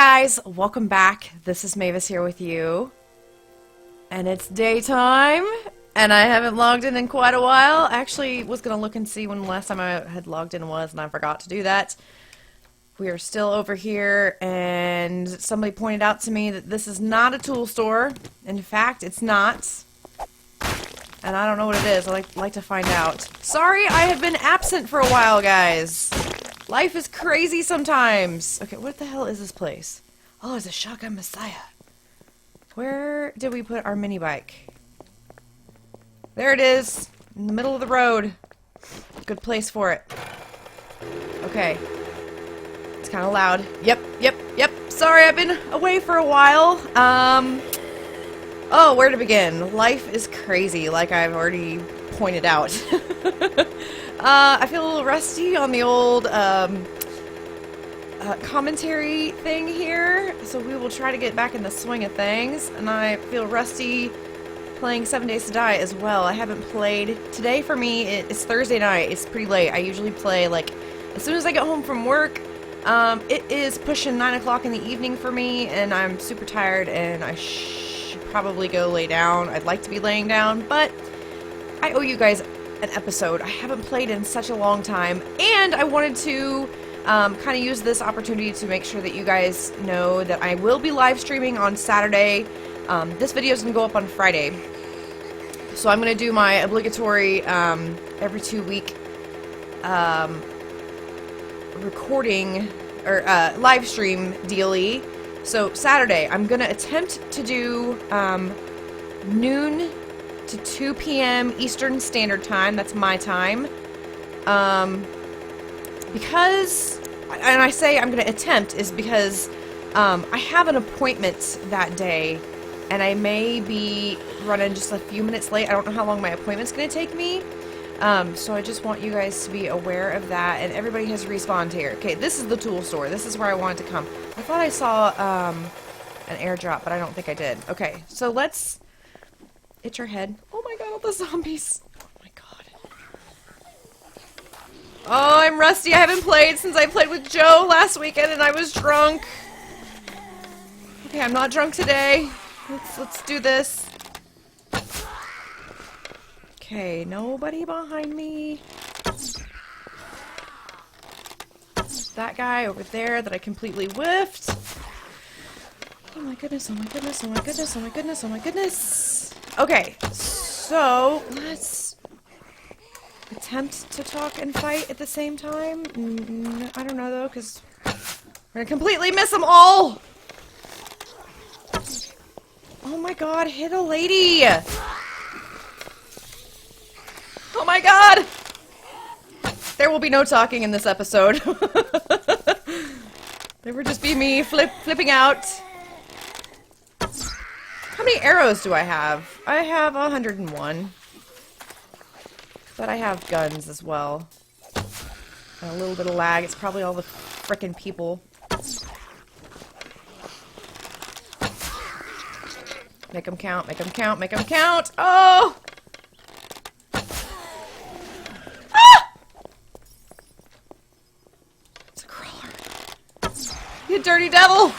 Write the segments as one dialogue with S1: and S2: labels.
S1: guys, welcome back. This is Mavis here with you. And it's daytime, and I haven't logged in quite a while. I actually was going to look and see when the last time I had logged in was, and I forgot to do that. We are still over here, and somebody pointed out to me that this is not a tool store. In fact, it's not. And I don't know what it is. I'd like to find out. Sorry, I have been absent for a while, guys. Life is crazy sometimes. Okay, what the hell is this place? Oh, it's a Shotgun Messiah. Where did we put our mini bike? There it is, in the middle of the road. Good place for it. Okay. It's kind of loud. Yep. Sorry, I've been away for a while. Oh, where to begin? Life is crazy, like I've already pointed out. I feel a little rusty on the old commentary thing here, so we will try to get back in the swing of things. And I feel rusty playing 7 Days to Die as well. I haven't played. Today for me, it's Thursday night. It's pretty late. I usually play like as soon as I get home from work. It is pushing 9 o'clock in the evening for me, and I'm super tired, and I should probably go lay down. I'd like to be laying down, but I owe you guys an episode. I haven't played in such a long time, and I wanted to kind of use this opportunity to make sure that you guys know that I will be live streaming on Saturday. This video is going to go up on Friday, so I'm going to do my obligatory every 2 week recording or live stream dealie. So Saturday, I'm going to attempt to do noon to 2 p.m. Eastern Standard Time. That's my time. Because, and I say I'm going to attempt, is because I have an appointment that day, and I may be running just a few minutes late. I don't know how long my appointment's going to take me. So I just want you guys to be aware of that, and everybody has respawned here. Okay, this is the tool store. This is where I wanted to come. I thought I saw an airdrop, but I don't think I did. Okay, so let's... It's your head. Oh my god, all the zombies. Oh my god. Oh, I'm rusty. I haven't played since I played with Joe last weekend and I was drunk. Okay, I'm not drunk today. Let's do this. Okay, nobody behind me. That guy over there that I completely whiffed. Oh my goodness, oh my goodness, oh my goodness, oh my goodness, oh my goodness. Okay, so let's attempt to talk and fight at the same time. I don't know though, because we're gonna completely miss them all. Oh my god, hit a lady! Oh my god! There will be no talking in this episode. There will just be me flipping out. How many arrows do I have? I have 101. But I have guns as well. And a little bit of lag. It's probably all the frickin' people. Make them count, make them count, make them count! Oh! Ah! It's a crawler. You dirty devil!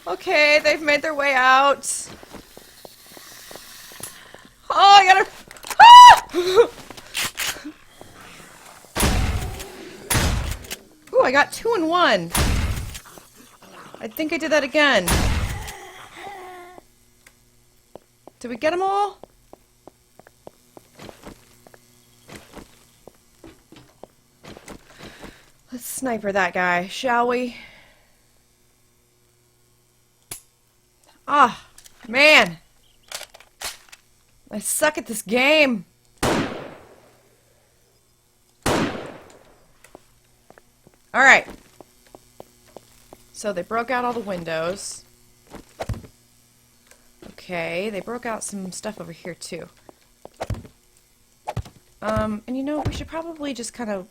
S1: Okay, they've made their way out. Oh, I gotta... Ah! Ooh, I got 2 and 1. I think I did that again. Did we get them all? Let's sniper that guy, shall we? Ah, man. I suck at this game. Alright. So they broke out all the windows. Okay, they broke out some stuff over here too. And you know, we should probably just kind of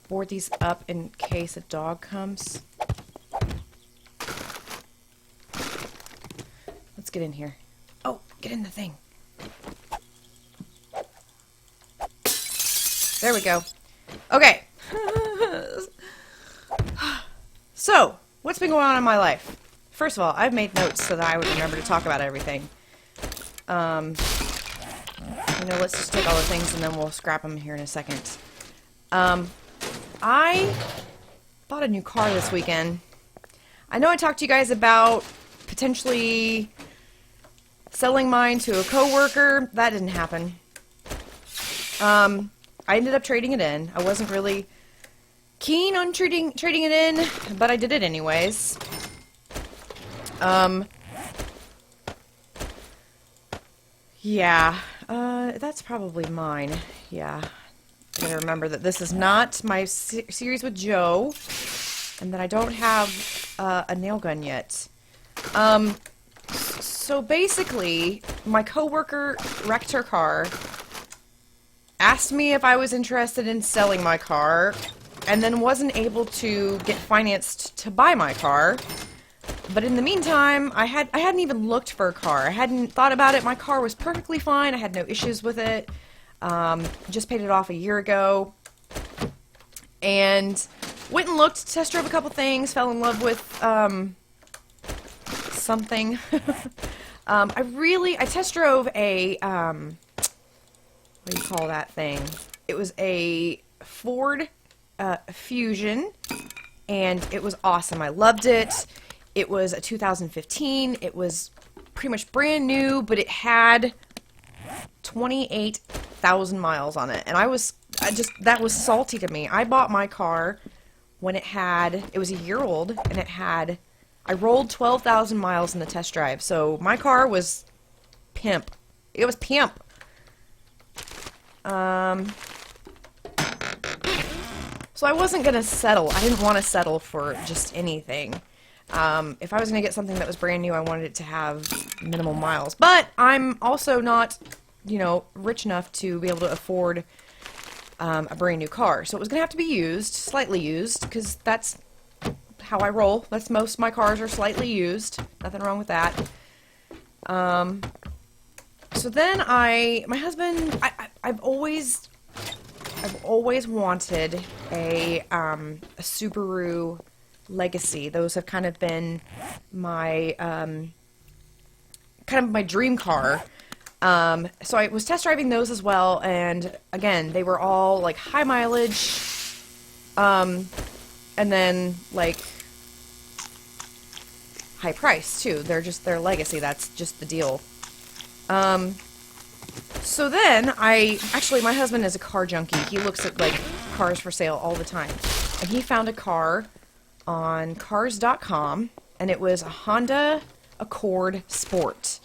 S1: board these up in case a dog comes. Let's get in here. Oh, get in the thing. There we go. Okay. So, what's been going on in my life? First of all, I've made notes so that I would remember to talk about everything. Let's just take all the things and then we'll scrap them here in a second. I bought a new car this weekend. I know I talked to you guys about potentially selling mine to a coworker. That didn't happen. I ended up trading it in. I wasn't really keen on trading it in, but I did it anyways. Yeah, that's probably mine. Yeah, I gotta remember that this is not my series with Joe, and that I don't have a nail gun yet. So basically, my coworker wrecked her car, asked me if I was interested in selling my car, and then wasn't able to get financed to buy my car. But in the meantime, I hadn't even looked for a car. I hadn't thought about it. My car was perfectly fine. I had no issues with it. Just paid it off a year ago. And went and looked, test drove a couple things, fell in love with something. I test drove a, what do you call that thing? It was a Ford Fusion, and it was awesome. I loved it. It was a 2015. It was pretty much brand new, but it had 28,000 miles on it. And that was salty to me. I bought my car when it was a year old, and I rolled 12,000 miles in the test drive. So my car was pimp. It was pimp. So I wasn't going to settle. I didn't want to settle for just anything. If I was going to get something that was brand new, I wanted it to have minimal miles. But I'm also not, rich enough to be able to afford a brand new car. So it was going to have to be used, slightly used, because that's how I roll. Most of my cars are slightly used. Nothing wrong with that. So then my husband, I've always wanted a Subaru Legacy. Those have kind of been my dream car. So I was test driving those as well, and again, they were all like high mileage, and then like high price too. They're Legacy. That's just the deal. So then my husband is a car junkie. He looks at like cars for sale all the time, and he found a car on cars.com, and it was a Honda Accord Sport.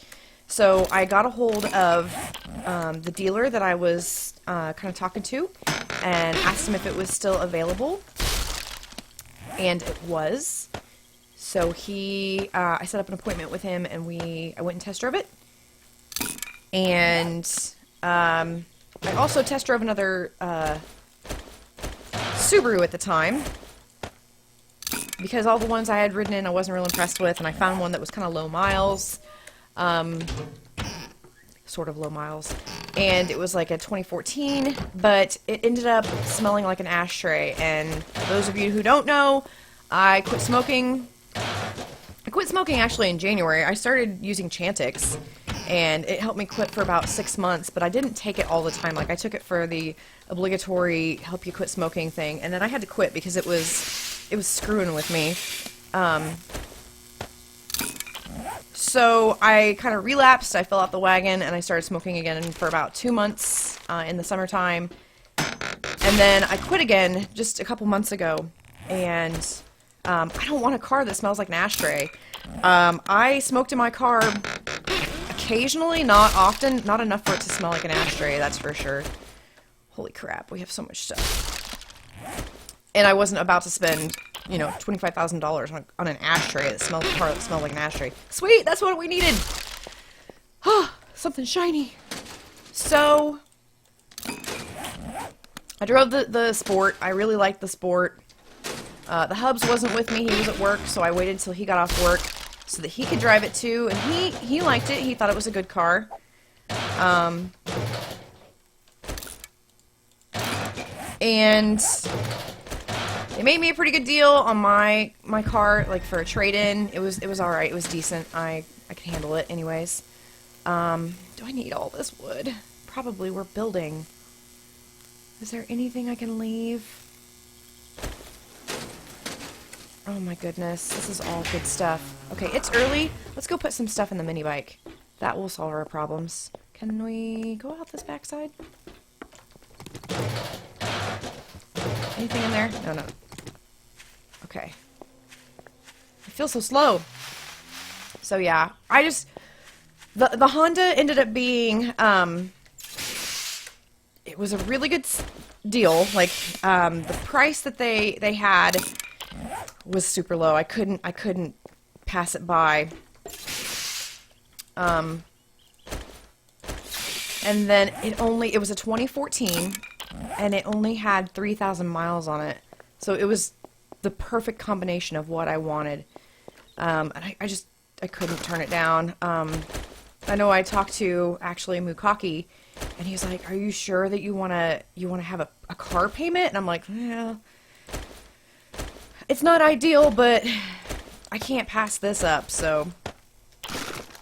S1: So I got a hold of the dealer that I was kind of talking to, and asked him if it was still available, and it was. So I set up an appointment with him, and I went and test drove it. And I also test drove another Subaru at the time, because all the ones I had ridden in I wasn't real impressed with, and I found one that was kind of low miles, sort of low miles, and it was like a 2014, but it ended up smelling like an ashtray. And for those of you who don't know, I quit smoking actually in January. I started using Chantix, and it helped me quit for about 6 months, but I didn't take it all the time. Like, I took it for the obligatory help you quit smoking thing, and then I had to quit because it was screwing with me. So I kind of relapsed. I fell out the wagon, and I started smoking again for about 2 months in the summertime. And then I quit again just a couple months ago, and I don't want a car that smells like an ashtray. I smoked in my car occasionally, not often, not enough for it to smell like an ashtray, that's for sure. Holy crap, we have so much stuff. And I wasn't about to spend, $25,000 on an ashtray that smelled like an ashtray. Sweet, that's what we needed. Something shiny. So I drove the Sport. I really liked the Sport. The Hubs wasn't with me. He was at work, so I waited until he got off work so that he could drive it too. And he liked it. He thought it was a good car. And They made me a pretty good deal on my car, like for a trade-in. It was all right. It was decent. I could handle it anyways. Do I need all this wood? Probably. We're building. Is there anything I can leave? Oh my goodness, this is all good stuff. Okay, it's early. Let's go put some stuff in the mini bike. That will solve our problems. Can we go out this backside? Anything in there? No, no. Okay. I feel so slow. So yeah, I just... The Honda ended up being... it was a really good deal. Like, the price that they had was super low. I couldn't pass it by. And then it was a 2014, and it only had 3,000 miles on it. So it was the perfect combination of what I wanted. And I couldn't turn it down. I know I talked to actually Mukaki, and he was like, "Are you sure that you wanna have a car payment?" And I'm like, "Yeah, it's not ideal, but I can't pass this up." So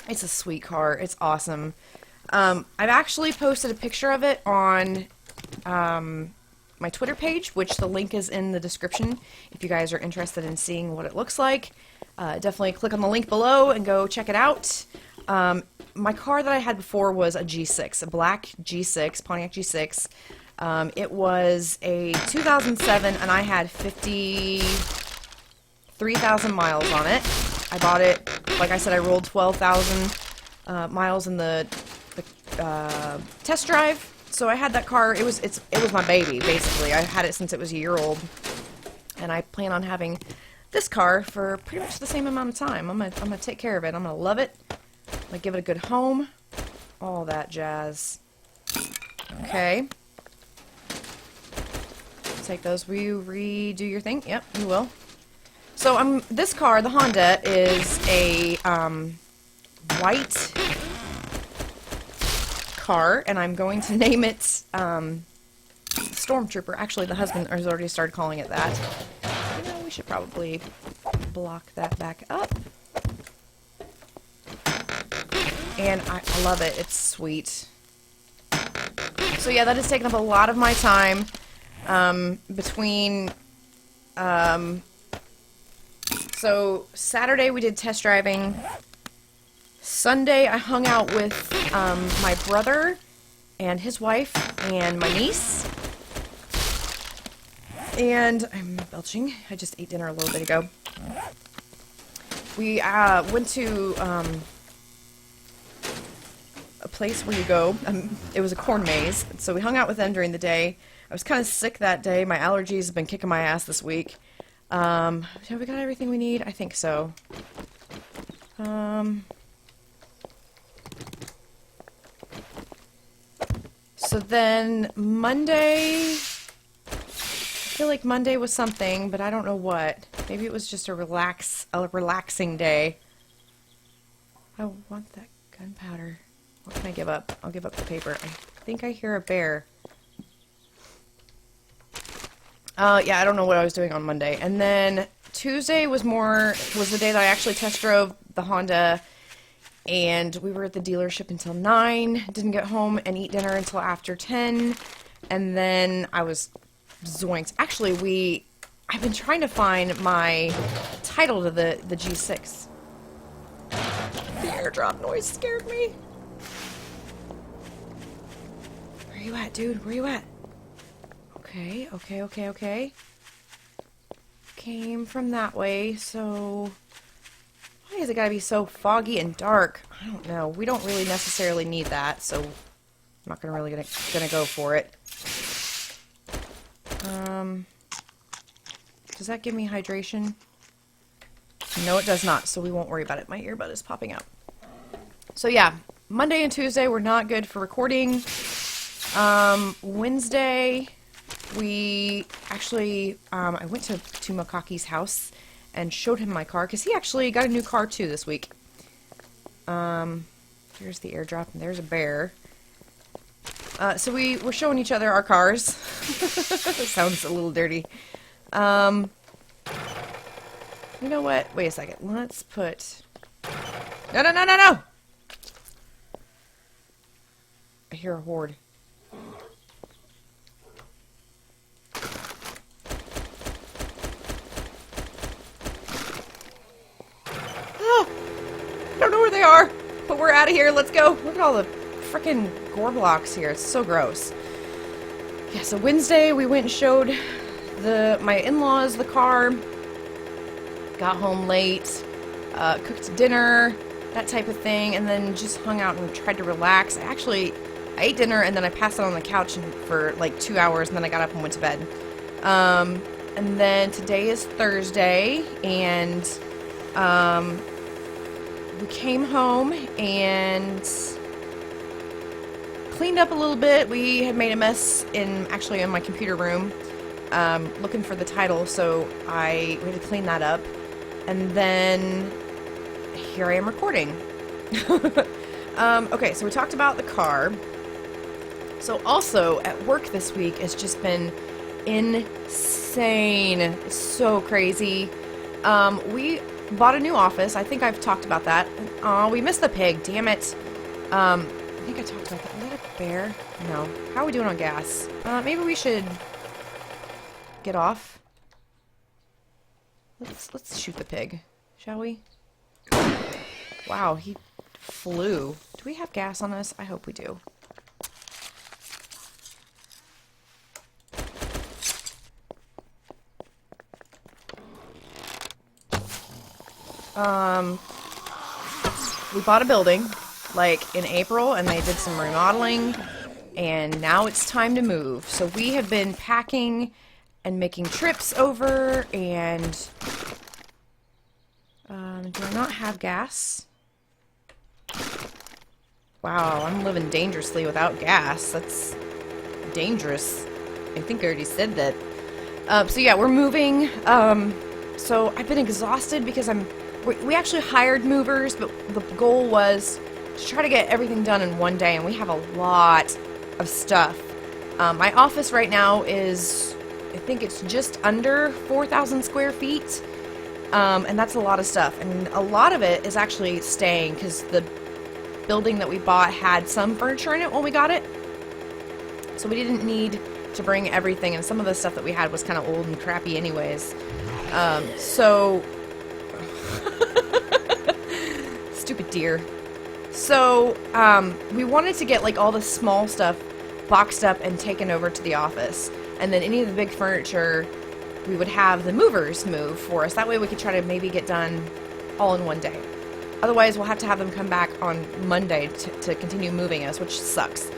S1: it's a sweet car. It's awesome. I've actually posted a picture of it on my Twitter page, which the link is in the description if you guys are interested in seeing what it looks like. Definitely click on the link below and go check it out. My car that I had before was a G6, a black G6, Pontiac G6. It was a 2007, and I had 53,000 miles on it. I bought it, like I said, I rolled 12,000 miles in the test drive. So I had that car. It was my baby, basically. I had it since it was a year old, and I plan on having this car for pretty much the same amount of time. I'm gonna take care of it. I'm gonna love it. I'm gonna give it a good home. All that jazz. Okay. Take those. Will you redo your thing? Yep, you will. So this car, the Honda, is a white car, and I'm going to name it Stormtrooper. Actually, the husband has already started calling it that. You know, we should probably block that back up. And I love it. It's sweet. So yeah, that has taken up a lot of my time between... So Saturday we did test driving. Sunday I hung out with my brother and his wife and my niece. And I'm belching. I just ate dinner a little bit ago. We went to a place where you go. It was a corn maze. So we hung out with them during the day. I was kind of sick that day. My allergies have been kicking my ass this week. Have we got everything we need? I think so. So then Monday, I feel like Monday was something, but I don't know what. Maybe it was just a relaxing day. I want that gunpowder. What can I give up? I'll give up the paper. I think I hear a bear. Yeah, I don't know what I was doing on Monday. And then Tuesday was the day that I actually test drove the Honda, and we were at the dealership until 9, didn't get home and eat dinner until after 10, and then I was zoinked. Actually, I've been trying to find my title to the G6. The airdrop noise scared me. Where you at, dude? Where you at? Okay. Came from that way, so... Why is it gotta be so foggy and dark? I don't know. We don't really necessarily need that, so... I'm not gonna go for it. Does that give me hydration? No, it does not, so we won't worry about it. My earbud is popping out. So yeah, Monday and Tuesday were not good for recording. Wednesday... We actually, I went to Mukaki's house and showed him my car, because he actually got a new car too this week. Here's the airdrop, and there's a bear. So we were showing each other our cars. It sounds a little dirty. You know what? Wait a second. Let's put... No, no, no, no, no! I hear a horde. Oh! I don't know where they are, but we're out of here. Let's go. Look at all the freaking gore blocks here. It's so gross. Yeah, so Wednesday we went and showed my in-laws the car. Got home late, cooked dinner, that type of thing, and then just hung out and tried to relax. I ate dinner and then I passed out on the couch for like 2 hours, and then I got up and went to bed. And then today is Thursday, and we came home and cleaned up a little bit. We had made a mess in my computer room, looking for the title, so we had to clean that up. And then here I am recording. Okay, so we talked about the car. So also at work this week has just been insane. It's so crazy. We bought a new office. I think I've talked about that. Oh, we missed the pig. Damn it. I think I talked about that. Was that a bear? No. How are we doing on gas? Maybe we should get off. Let's shoot the pig, shall we? Wow, he flew. Do we have gas on us? I hope we do. We bought a building, like, in April, and they did some remodeling, and now it's time to move. So we have been packing and making trips over, and do I not have gas? Wow, I'm living dangerously without gas. That's dangerous. I think I already said that. So yeah, we're moving. So I've been exhausted because we actually hired movers, but the goal was to try to get everything done in one day, and we have a lot of stuff. My office right now is, I think it's just under 4,000 square feet, and that's a lot of stuff, and a lot of it is actually staying because the building that we bought had some furniture in it when we got it, so we didn't need to bring everything, and some of the stuff that we had was kind of old and crappy anyways. So stupid deer. So we wanted to get like all the small stuff boxed up and taken over to the office, and then any of the big furniture we would have the movers move for us. That way we could try to maybe get done all in one day. Otherwise we'll have to have them come back on Monday to continue moving us, which sucks.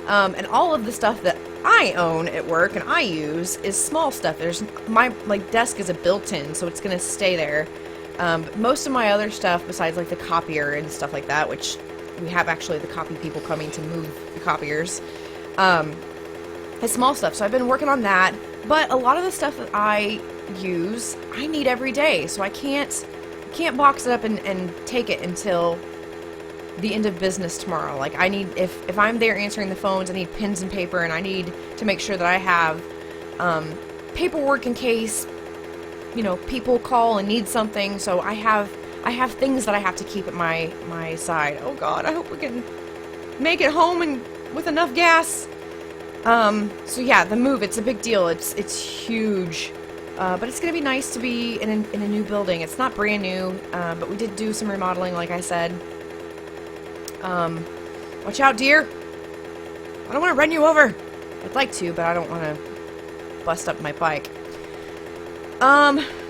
S1: And all of the stuff that I own at work and I use is small stuff. My desk is a built-in, so it's gonna stay there. Most of my other stuff, besides like the copier and stuff like that, which we have actually the copy people coming to move the copiers, is small stuff. So I've been working on that, but a lot of the stuff that I use, I need every day, so I can't box it up and take it until the end of business tomorrow. Like, I need, if I'm there answering the phones, I need pens and paper, and I need to make sure that I have paperwork in case, you know, people call and need something. So I have things that I have to keep at my side. Oh God, I hope we can make it home and with enough gas. So yeah, the move, it's a big deal. It's huge. But it's gonna be nice to be in a new building. It's not brand new, but we did do some remodeling, like I said. Watch out, deer! I don't want to run you over! I'd like to, but I don't want to bust up my bike.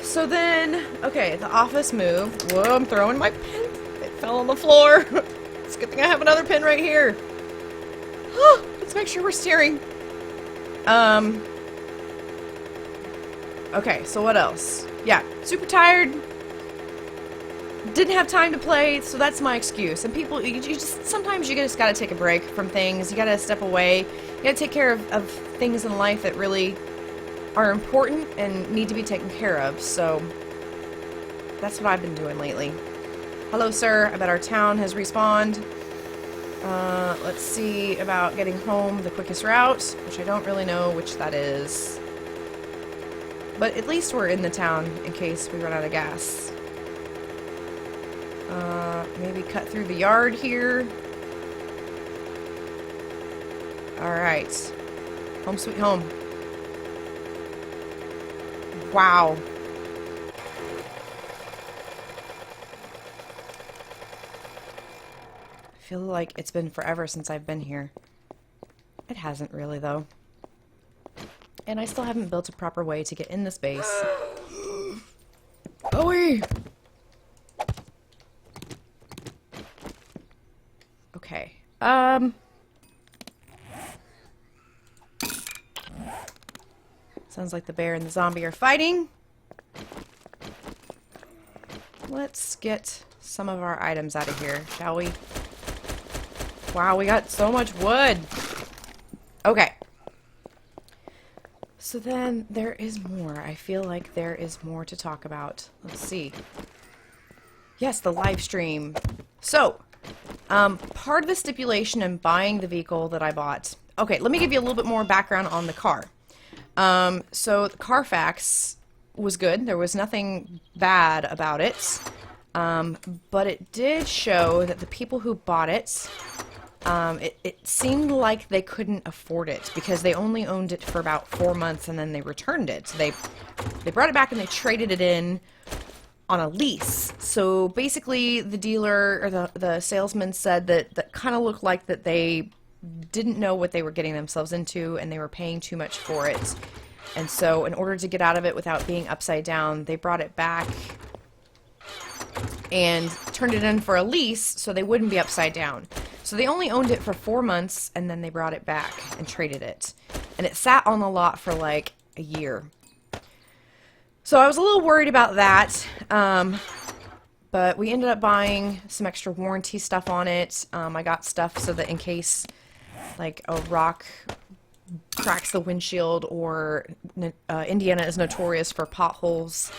S1: So then, okay, the office moved. Whoa, I'm throwing my pen. It fell on the floor. It's a good thing I have another pen right here. Let's make sure we're steering. Okay, so what else? Yeah, super tired. Didn't have time to play, so that's my excuse. And people, sometimes you just gotta take a break from things. You gotta step away. You gotta take care of things in life that really are important and need to be taken care of. So that's what I've been doing lately. Hello, sir. I bet our town has respawned. Let's see about getting home the quickest route, which I don't really know which that is. But at least we're in the town in case we run out of gas. Maybe cut through the yard here. Alright. Home sweet home. Wow. I feel like it's been forever since I've been here. It hasn't really, though. And I still haven't built a proper way to get in this base. Bowie! Okay. Sounds like the bear and the zombie are fighting. Let's get some of our items out of here, shall we? Wow, we got so much wood. Okay. So then there is more. I feel like there is more to talk about. Let's see. Yes, the live stream. So, part of the stipulation in buying the vehicle that I bought. Okay, let me give you a little bit more background on the car. So the Carfax was good. There was nothing bad about it. But it did show that the people who bought it, it seemed like they couldn't afford it because they only owned it for about 4 months and then they returned it. So they brought it back and they traded it in on a lease. So basically the dealer or the salesman said that kind of looked like that they didn't know what they were getting themselves into and they were paying too much for it. And so in order to get out of it without being upside down, they brought it back and turned it in for a lease so they wouldn't be upside down. So they only owned it for 4 months and then they brought it back and traded it. And it sat on the lot for like a year. So I was a little worried about that. But we ended up buying some extra warranty stuff on it. I got stuff so that in case like a rock cracks the windshield or Indiana is notorious for potholes.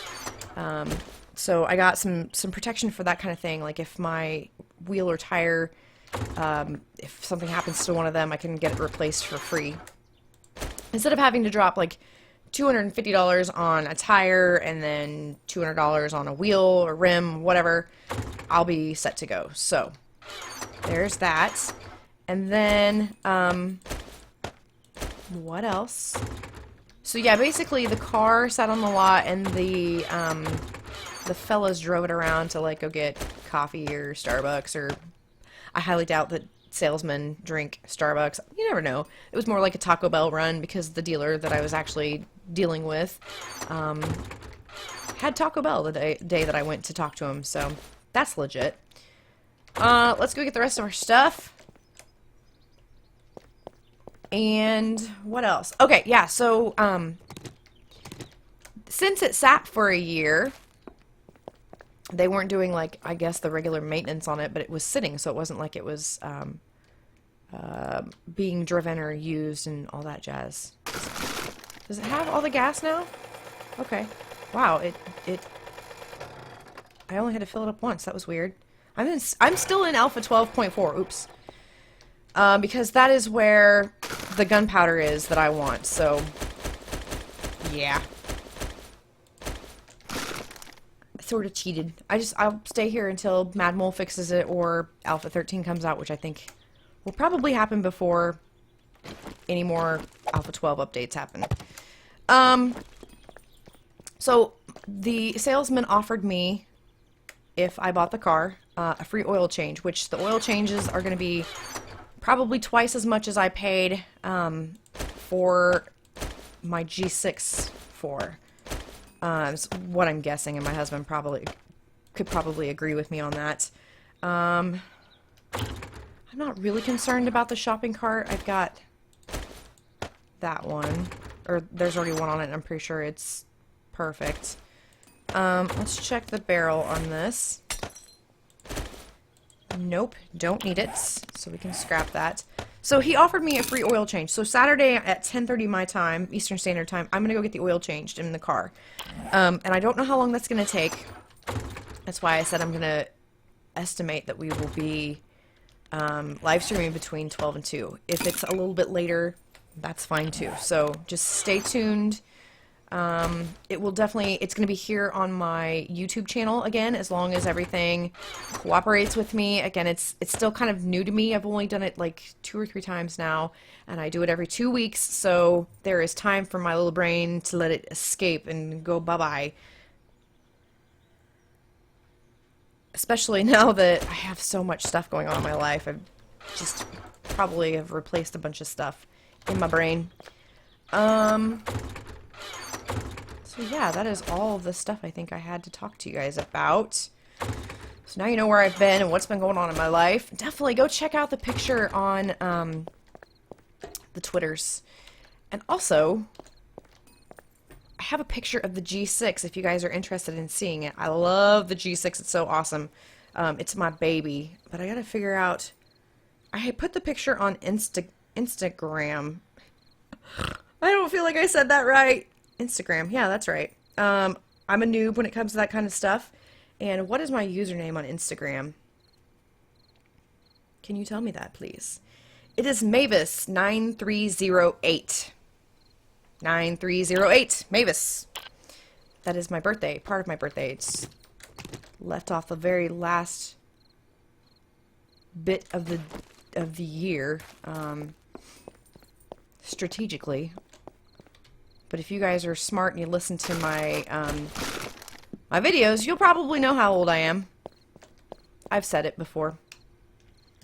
S1: So I got some protection for that kind of thing. Like if my wheel or tire, if something happens to one of them, I can get it replaced for free. Instead of having to drop like $250 on a tire and then $200 on a wheel or rim, whatever, I'll be set to go. So there's that. And then, what else? So yeah, basically the car sat on the lot and the fellas drove it around to like go get coffee or Starbucks, or I highly doubt that salesmen drink Starbucks. You never know. It was more like a Taco Bell run because the dealer that I was actually dealing with had Taco Bell the day that I went to talk to him, so that's legit. Let's go get the rest of our stuff. And what else? Okay, yeah, so since it sat for a year, they weren't doing like, I guess, the regular maintenance on it, but it was sitting, so it wasn't like it was being driven or used and all that jazz. Does it have all the gas now? Okay. Wow, I only had to fill it up once. That was weird. I'm still in Alpha 12.4. Oops. Because that is where the gunpowder is that I want, so yeah. I sort of cheated. I'll stay here until Mad Mole fixes it or Alpha 13 comes out, which I think will probably happen before any more Alpha 12 updates happen. So the salesman offered me, if I bought the car, a free oil change, which the oil changes are going to be probably twice as much as I paid for my G6 for. Is what I'm guessing, and my husband could probably agree with me on that. I'm not really concerned about the shopping cart. I've got that one, or there's already one on it, and I'm pretty sure it's perfect. Let's check the barrel on this. Nope, don't need it, so we can scrap that. So he offered me a free oil change. So Saturday at 10:30 my time, Eastern Standard Time, I'm going to go get the oil changed in the car. And I don't know how long that's going to take. That's why I said I'm going to estimate that we will be live streaming between 12 and 2. If it's a little bit later, that's fine too. So just stay tuned. It will definitely, it's going to be here on my YouTube channel again, as long as everything cooperates with me. Again, it's still kind of new to me. I've only done it like 2 or 3 times now, and I do it every 2 weeks, so there is time for my little brain to let it escape and go bye-bye. Especially now that I have so much stuff going on in my life. I just probably have replaced a bunch of stuff in my brain. So yeah, that is all of the stuff I think I had to talk to you guys about. So now you know where I've been and what's been going on in my life. Definitely go check out the picture on the Twitters. And also, I have a picture of the G6 if you guys are interested in seeing it. I love the G6. It's so awesome. It's my baby. But I gotta figure out... I put the picture on Instagram. I don't feel like I said that right. Instagram. Yeah, that's right. I'm a noob when it comes to that kind of stuff. And what is my username on Instagram? Can you tell me that, please? It is Mavis9308. 9308. Mavis. That is my birthday. Part of my birthday. It's left off the very last bit of the year. Strategically. But if you guys are smart and you listen to my my videos, you'll probably know how old I am. I've said it before.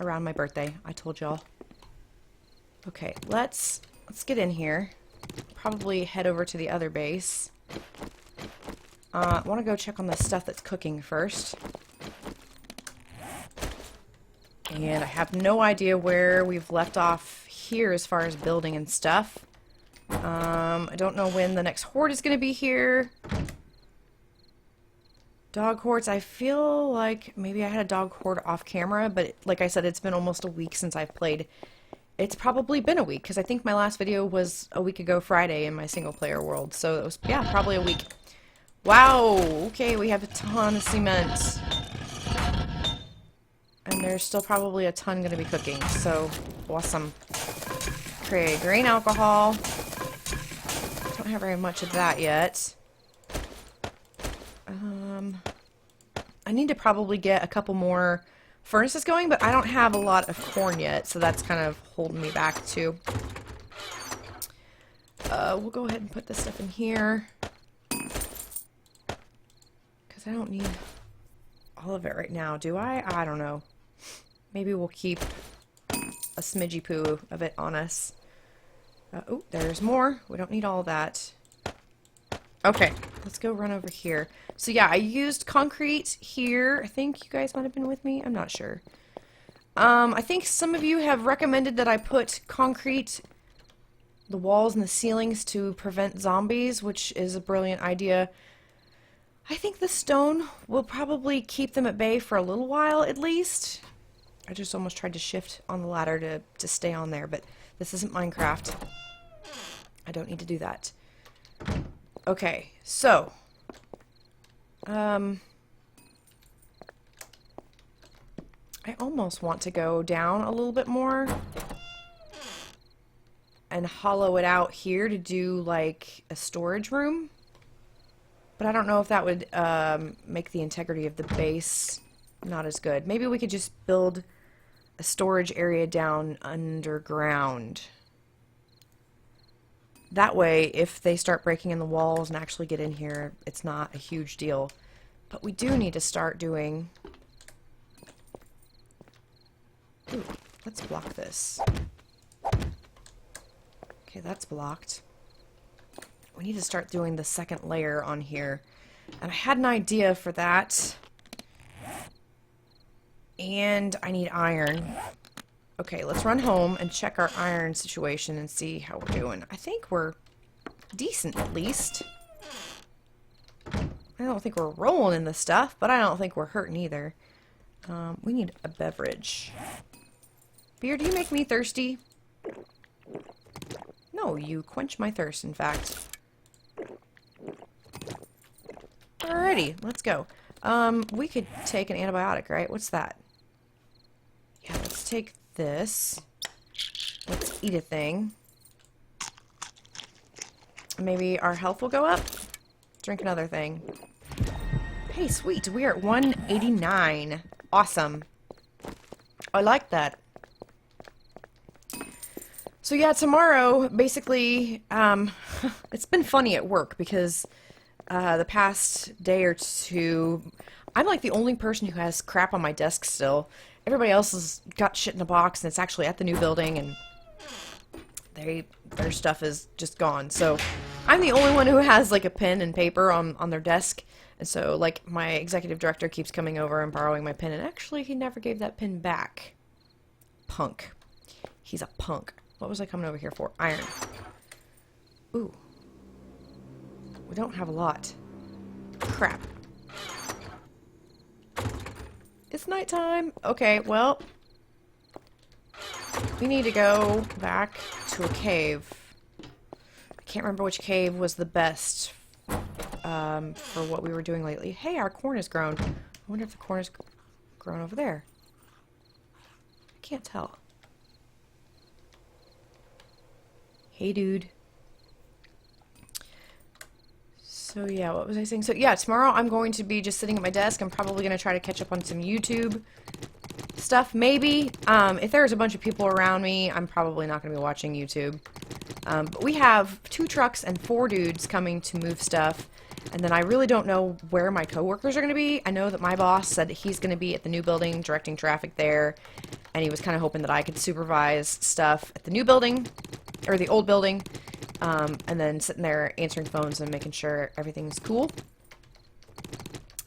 S1: Around my birthday, I told y'all. Okay, let's get in here. Probably head over to the other base. I want to go check on the stuff that's cooking first. And I have no idea where we've left off here as far as building and stuff. I don't know when the next horde is going to be here. Dog hordes. I feel like maybe I had a dog horde off camera, but like I said, it's been almost a week since I've played. It's probably been a week, because I think my last video was a week ago Friday in my single player world. So it was, yeah, probably a week. Wow, okay, we have a ton of cement. And there's still probably a ton going to be cooking, so awesome. Okay, grain alcohol. Don't have very much of that yet. I need to probably get a couple more furnaces going, but I don't have a lot of corn yet, so that's kind of holding me back too. We'll go ahead and put this stuff in here, because I don't need all of it right now, do I? I don't know. Maybe we'll keep a smidgy poo of it on us. Oh, there's more. We don't need all that. Okay, let's go run over here. So yeah, I used concrete here. I think you guys might have been with me. I'm not sure. I think some of you have recommended that I put concrete, the walls and the ceilings to prevent zombies, which is a brilliant idea. I think the stone will probably keep them at bay for a little while at least. I just almost tried to shift on the ladder to stay on there, but this isn't Minecraft. I don't need to do that. Okay, so I almost want to go down a little bit more and hollow it out here to do like a storage room, but I don't know if that would make the integrity of the base not as good. Maybe we could just build a storage area down underground. That way, if they start breaking in the walls and actually get in here, it's not a huge deal. But we do need to start doing... Ooh, let's block this. Okay, that's blocked. We need to start doing the second layer on here. And I had an idea for that. And I need iron. Okay, let's run home and check our iron situation and see how we're doing. I think we're decent, at least. I don't think we're rolling in the stuff, but I don't think we're hurting either. We need a beverage. Beer, do you make me thirsty? No, you quench my thirst, in fact. Alrighty, let's go. We could take an antibiotic, right? What's that? Yeah, let's take this. Let's eat a thing. maybe our health will go up. Drink another thing. Hey, sweet. We are at 189. Awesome. I like that. So yeah, tomorrow, basically, it's been funny at work because the past day or two, I'm like the only person who has crap on my desk still. Everybody else has got shit in a box, and it's actually at the new building, and their stuff is just gone. So I'm the only one who has like a pen and paper on their desk. And so like my executive director keeps coming over and borrowing my pen, and actually he never gave that pen back. Punk. He's a punk. What was I coming over here for? Iron. Ooh. We don't have a lot. Crap. It's nighttime. Okay, well, we need to go back to a cave. I can't remember which cave was the best for what we were doing lately. Hey, our corn has grown. I wonder if the corn has grown over there. I can't tell. Hey, dude. So yeah, what was I saying? So yeah, tomorrow I'm going to be just sitting at my desk. I'm probably going to try to catch up on some YouTube stuff, maybe. If there's a bunch of people around me, I'm probably not going to be watching YouTube. But we have 2 trucks and 4 dudes coming to move stuff. And then I really don't know where my coworkers are going to be. I know that my boss said that he's going to be at the new building, directing traffic there. And he was kind of hoping that I could supervise stuff at the new building, or the old building. And then sitting there answering phones and making sure everything's cool.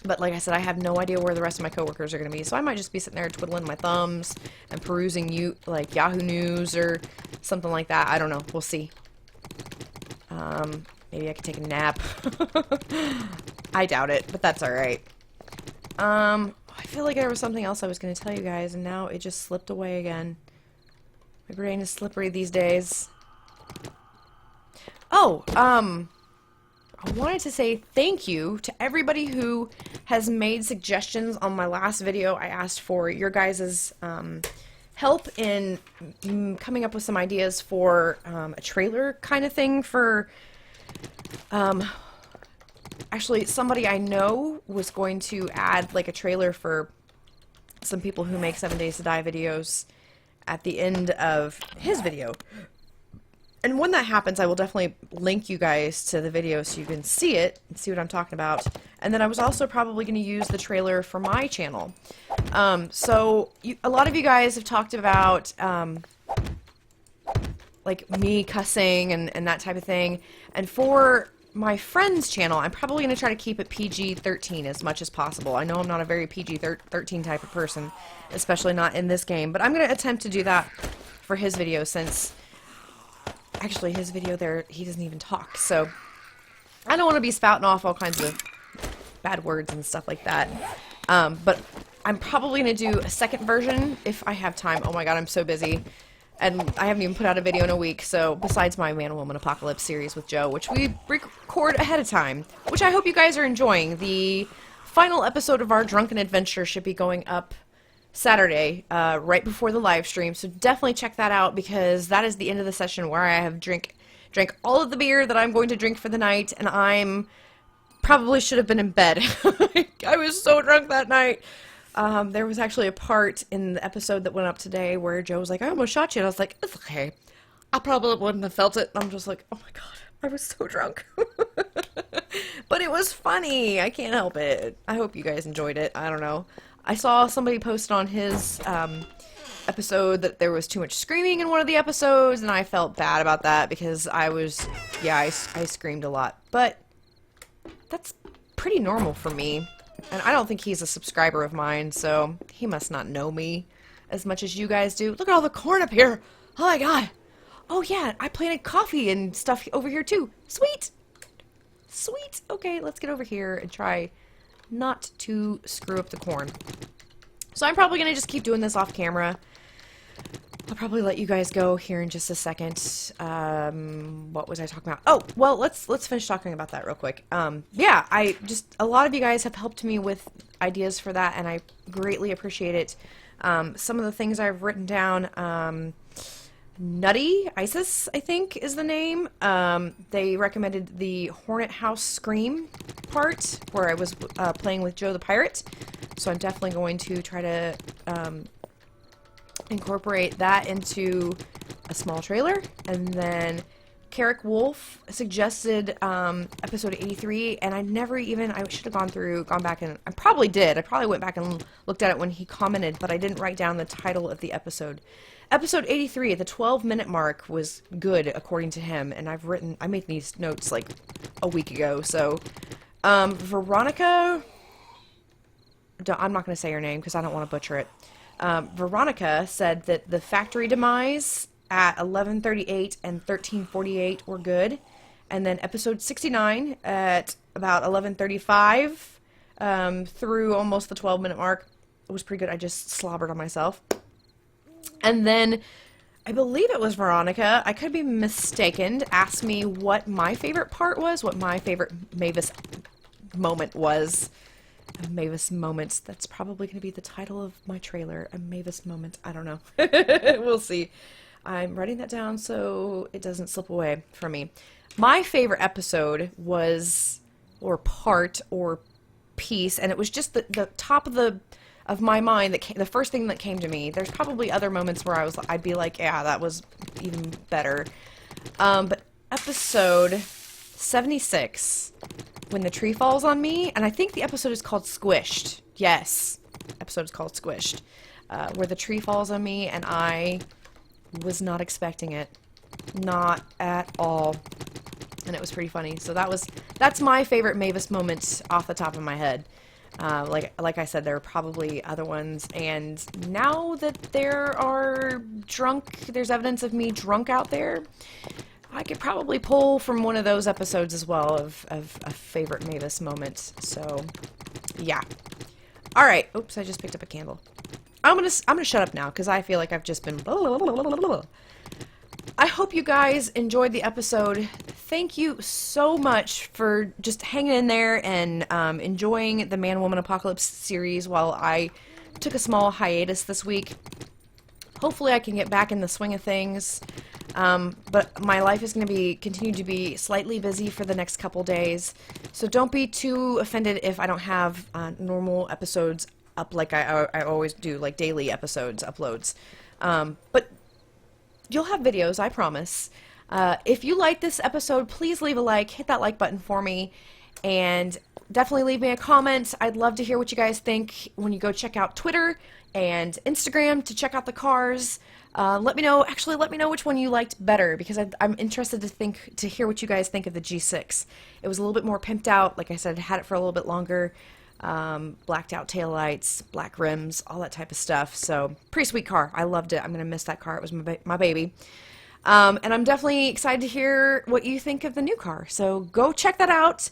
S1: But like I said, I have no idea where the rest of my coworkers are going to be, so I might just be sitting there twiddling my thumbs and perusing like Yahoo News or something like that. I don't know. We'll see. Maybe I could take a nap. I doubt it, but that's alright. I feel like there was something else I was going to tell you guys, and now it just slipped away again. My brain is slippery these days. Oh, I wanted to say thank you to everybody who has made suggestions on my last video. I asked for your guys' help in coming up with some ideas for a trailer kind of thing for... actually, somebody I know was going to add like a trailer for some people who make 7 Days to Die videos at the end of his video. And when that happens, I will definitely link you guys to the video so you can see it and see what I'm talking about. And then I was also probably going to use the trailer for my channel. So a lot of you guys have talked about like me cussing and that type of thing. And for my friend's channel, I'm probably going to try to keep it PG-13 as much as possible. I know I'm not a very PG-13 type of person, especially not in this game. But I'm going to attempt to do that for his video since... Actually, his video there, he doesn't even talk, so I don't want to be spouting off all kinds of bad words and stuff like that. But I'm probably going to do a second version if I have time. Oh my god, I'm so busy. And I haven't even put out a video in a week, so besides my Man, Woman, Apocalypse series with Joe, which we record ahead of time, which I hope you guys are enjoying. The final episode of our Drunken Adventure should be going up Saturday, right before the live stream, so definitely check that out because that is the end of the session where I have drank all of the beer that I'm going to drink for the night, and I'm probably should have been in bed. I was so drunk that night. There was actually a part in the episode that went up today where Joe was like, I almost shot you, and I was like, it's okay. I probably wouldn't have felt it. And I'm just like, oh my god, I was so drunk. But it was funny. I can't help it. I hope you guys enjoyed it. I don't know. I saw somebody post on his episode that there was too much screaming in one of the episodes, and I felt bad about that because I screamed a lot. But that's pretty normal for me. And I don't think he's a subscriber of mine, so he must not know me as much as you guys do. Look at all the corn up here. Oh my god. Oh yeah, I planted coffee and stuff over here too. Sweet. Sweet. Okay, let's get over here and try not to screw up the corn. So I'm probably going to just keep doing this off camera. I'll probably let you guys go here in just a second. What was I talking about? Oh, well, let's finish talking about that real quick. Yeah, a lot of you guys have helped me with ideas for that, and I greatly appreciate it. Some of the things I've written down, Nutty Isis, I think, is the name. They recommended the Hornet House Scream part where I was playing with Joe the Pirate. So I'm definitely going to try to incorporate that into a small trailer. And then Carrick Wolf suggested episode 83, and I should have gone back, and I probably did. I probably went back and looked at it when he commented, but I didn't write down the title of the episode. Episode 83, the 12-minute mark, was good, according to him, and I made these notes like a week ago, so, Veronica, I'm not going to say her name because I don't want to butcher it. Veronica said that the factory demise at 11:38 and 13:48 were good, and then episode 69 at about 11:35 through almost the 12-minute mark was pretty good. I just slobbered on myself. And then I believe it was Veronica, I could be mistaken, asked me what my favorite part was, what my favorite Mavis moment was. A Mavis moment. That's probably going to be the title of my trailer. A Mavis moment. I don't know. We'll see. I'm writing that down so it doesn't slip away from me. My favorite episode was, or part, or piece, and it was just the top of my mind, the first thing that came to me. There's probably other moments where I'd be like, yeah, that was even better. But episode 76, when the tree falls on me, and I think the episode is called Squished. Yes, episode is called Squished, where the tree falls on me, and I was not expecting it, not at all, and it was pretty funny. So that's my favorite Mavis moment off the top of my head. Like I said, there are probably other ones, and now that there's evidence of me drunk out there, I could probably pull from one of those episodes as well of a favorite Mavis moment. So, yeah. All right. Oops, I just picked up a candle. I'm gonna shut up now because I feel like I've just been blah, blah, blah, blah, blah, blah. I hope you guys enjoyed the episode. Thank you so much for just hanging in there and enjoying the Man-Woman Apocalypse series while I took a small hiatus this week. Hopefully I can get back in the swing of things. But my life is going to continue to be slightly busy for the next couple days. So don't be too offended if I don't have normal episodes up like I always do, like daily episodes uploads. But you'll have videos, I promise. If you like this episode, please leave a like, hit that like button for me, and definitely leave me a comment. I'd love to hear what you guys think when you go check out Twitter and Instagram to check out the cars. Let me know which one you liked better, because I'm interested to hear what you guys think of the G6. It was a little bit more pimped out. Like I said, had it for a little bit longer. Blacked out taillights, black rims, all that type of stuff. So, pretty sweet car. I loved it. I'm going to miss that car. It was my baby. And I'm definitely excited to hear what you think of the new car. So, go check that out.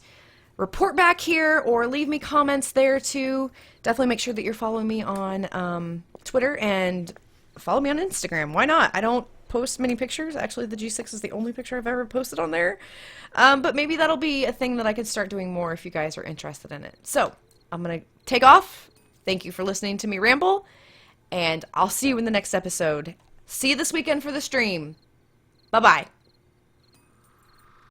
S1: Report back here or leave me comments there too. Definitely make sure that you're following me on Twitter and follow me on Instagram. Why not? I don't post many pictures. Actually, the G6 is the only picture I've ever posted on there. But maybe that'll be a thing that I could start doing more if you guys are interested in it. So, I'm going to take off. Thank you for listening to me ramble, and I'll see you in the next episode. See you this weekend for the stream. Bye-bye.